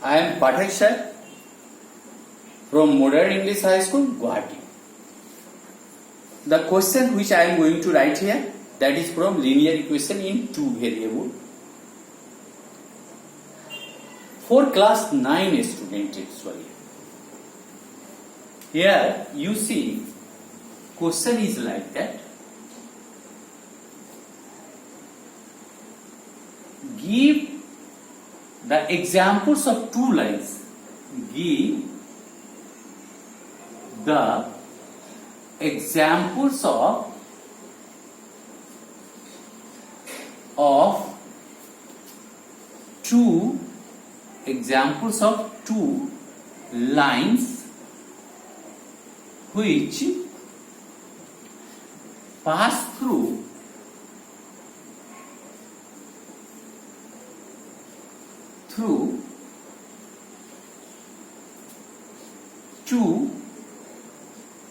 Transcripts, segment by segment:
I am Pathak sir from Modern English High School, Guwahati. The question which I am going to write here, that is from linear equation in two variable. For class 9 student actually. Here you see question is like that. Give the examples of two lines. Give the examples of two lines which pass through two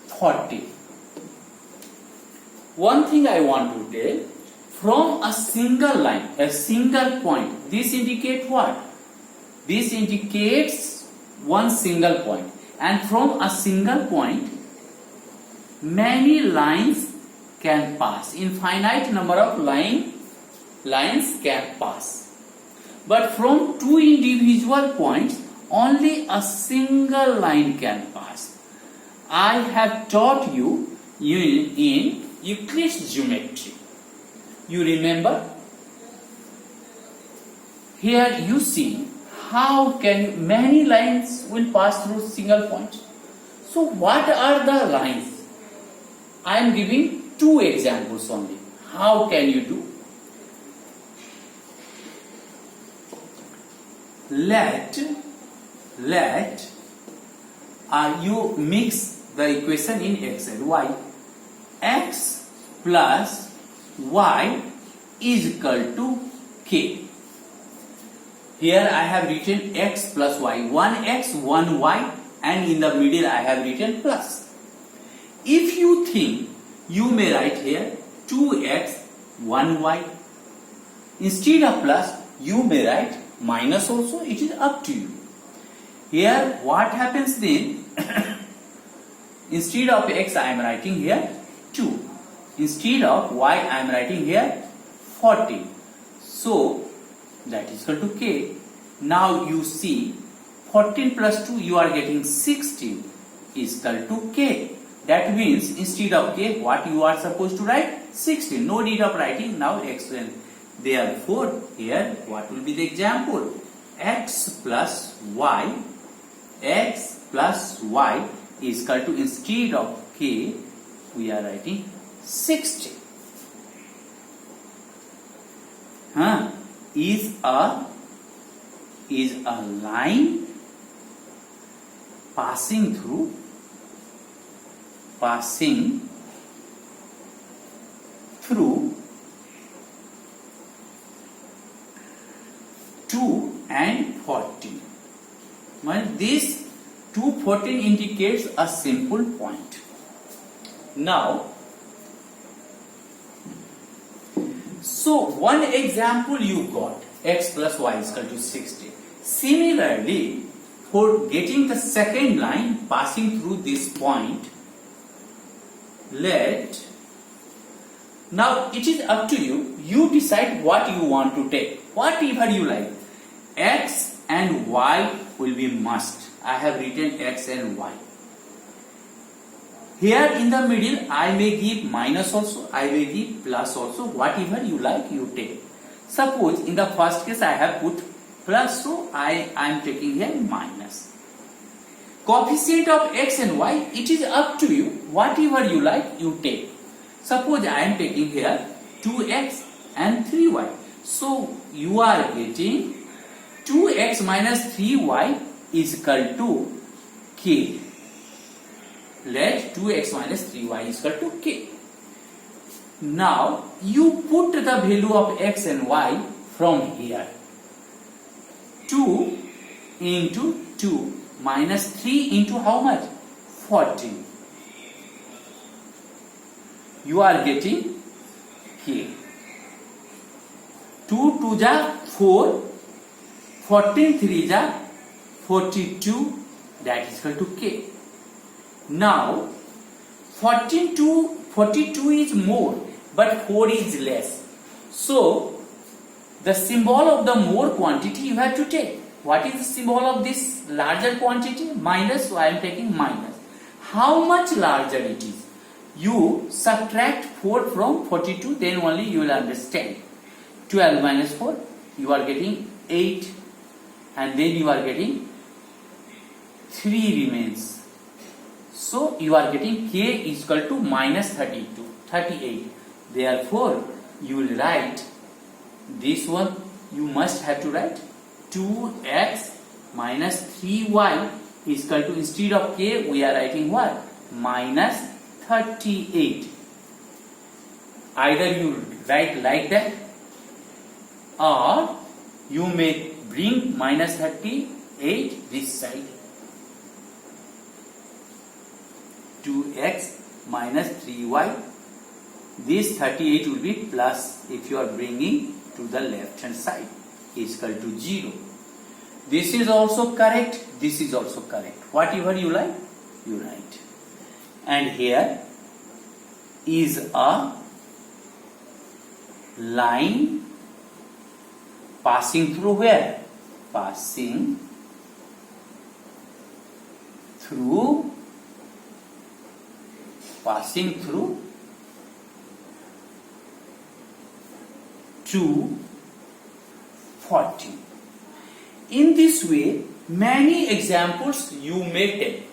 40. One thing I want to tell, from a single line, a single point, this indicates what? This indicates one single point, and from a single point many lines can pass. Infinite number of lines can pass. But from two individual points only a single line can pass. I have taught you in Euclid's geometry. You remember? Here you see how can many lines will pass through single point. So what are the lines? I am giving two examples only. How can you do? Let you mix the equation in x and y. X plus y is equal to k. Here I have written x plus y, one x, one y, and in the middle I have written plus. If you think, you may write here 2x, 1y. Instead of plus, you may write minus also, it is up to you. Here what happens then? Instead of x I am writing here 2. Instead of y I am writing here 40. So that is equal to k. Now you see 14 plus 2 you are getting 16 is equal to k. That means instead of k what you are supposed to write? 16. No need of writing now x. Therefore here what will be the example? X plus y is equal to, instead of k we are writing 60. Is a line passing through 2 and 14. This 214 indicates a simple point. Now, so one example you got, x plus y is equal to 60. Similarly, for getting the second line passing through this point, now it is up to you. You decide what you want to take, whatever you like. X and y will be must. I have written x and y. Here in the middle I may give minus also, I may give plus also, whatever you like you take. Suppose in the first case I have put plus, so I am taking here minus. Coefficient of x and y, it is up to you, whatever you like you take. Suppose I am taking here 2x and 3y. So you are getting 2x minus 3y is equal to k. Let 2x minus 3y is equal to k. Now you put the value of x and y from here. 2 into 2 minus 3 into how much? 14. You are getting k. 2 2 ja 4, 14 3 ja 42, that is equal to k. Now 42 is more, but 4 is less. So the symbol of the more quantity you have to take. What is the symbol of this larger quantity? Minus, so I am taking minus. How much larger it is? You subtract 4 from 42, then only you will understand. 12 minus 4, you are getting 8, and then you are getting 3 remains. So you are getting k is equal to minus 38. Therefore, you will write this one. You must have to write 2x minus 3y is equal to, instead of k, we are writing what? Minus 38. Either you write like that, or you may bring minus 38 this side. 2x minus 3y. This 38 will be plus if you are bringing to the left hand side, is equal to 0. This is also correct. This is also correct. Whatever you like, you write. And here is a line passing through where? Passing through 240. In this way, many examples you may take.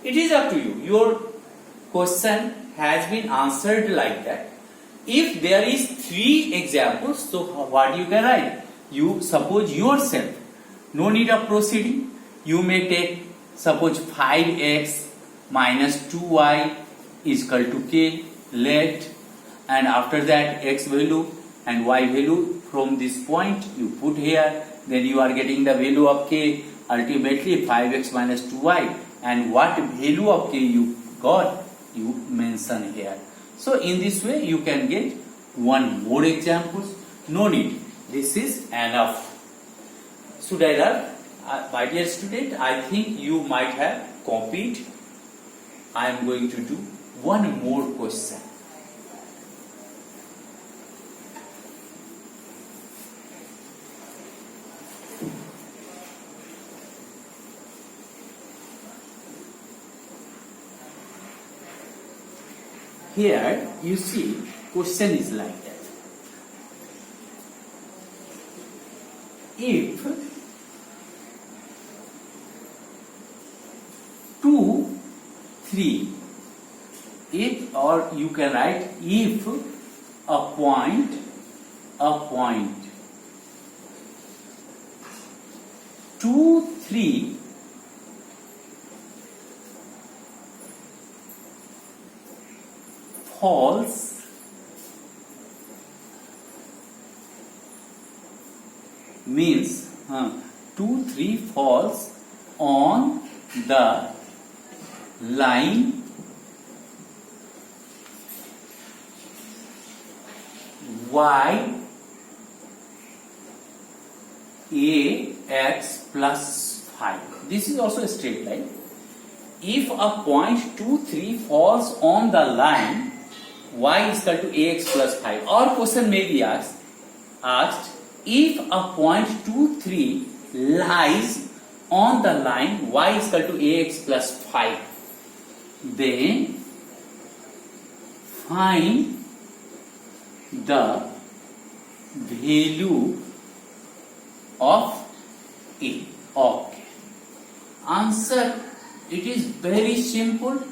It is up to you. Your question has been answered like that. If there is 3 examples, so what you can write? You suppose yourself. No need of proceeding. You may take, suppose 5x minus 2y is equal to k, let, and after that x value and y value from this point you put here, then you are getting the value of k, ultimately 5x minus 2y, and what value of k you got, you mention here. So in this way you can get one more examples. No need, this is enough. Should I learn? My dear student, I think you might have copied. I am going to do one more question. Here you see question is like that. If 2, 3, if, or you can write if a point 2, 3 falls means 2, 3 falls on the line y ax plus 5. This is also a straight line. If a point 2, 3 falls on the line y is equal to ax plus 5, or question may be asked if a point 2, 3 lies on the line y is equal to ax plus 5, then find the value of a. Okay. Answer, it is very simple.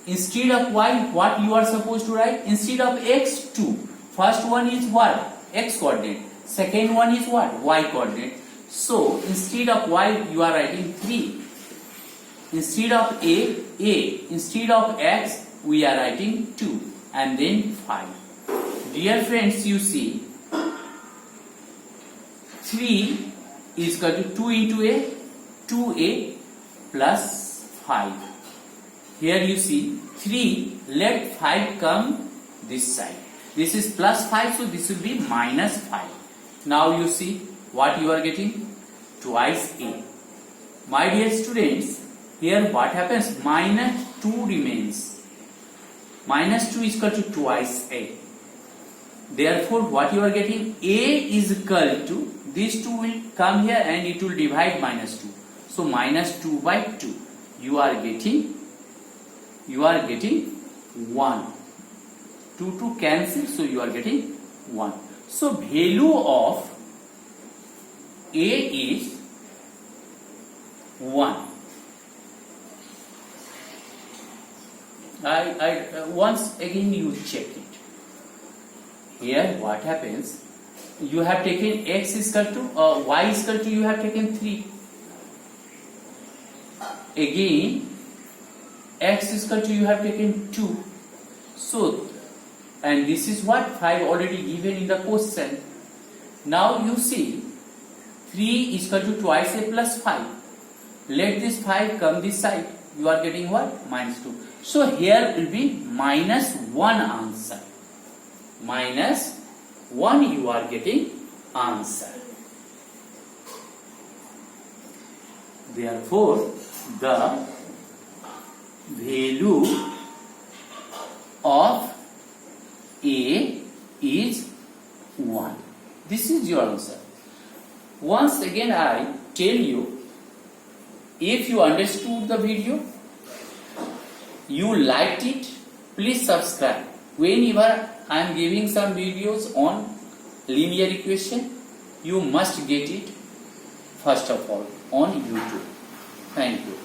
Instead of y, what you are supposed to write? Instead of x, 2. First one is what? X coordinate. Second one is what? Y coordinate. So instead of y, you are writing 3. Instead of a. Instead of x, we are writing 2. And then 5. Dear friends, you see 3 is equal to 2 into a, 2a plus 5. Here you see 3, let 5 come this side. This is plus 5, so this will be minus 5. Now you see what you are getting? Twice a. My dear students, here what happens? Minus 2 remains. Minus 2 is equal to twice a. Therefore, what you are getting? A is equal to, these 2 will come here and it will divide minus 2. So, minus 2 by 2. You are getting 1. 2 to cancel, so you are getting 1. So, value of A is 1. Once again you check it. Here what happens? You have taken x is equal to y is equal to, you have taken 3. Again x is equal to, you have taken 2. So, and this is what 5 already given in the question. Now you see 3 is equal to twice a plus 5. Let this 5 come this side. You are getting what? Minus 2. So here will be minus 1 answer. Minus 1 you are getting answer. Therefore, the value of A is 1. This is your answer. Once again I tell you, if you understood the video, you liked it, please subscribe. Whenever I am giving some videos on linear equation, you must get it first of all on YouTube. Thank you.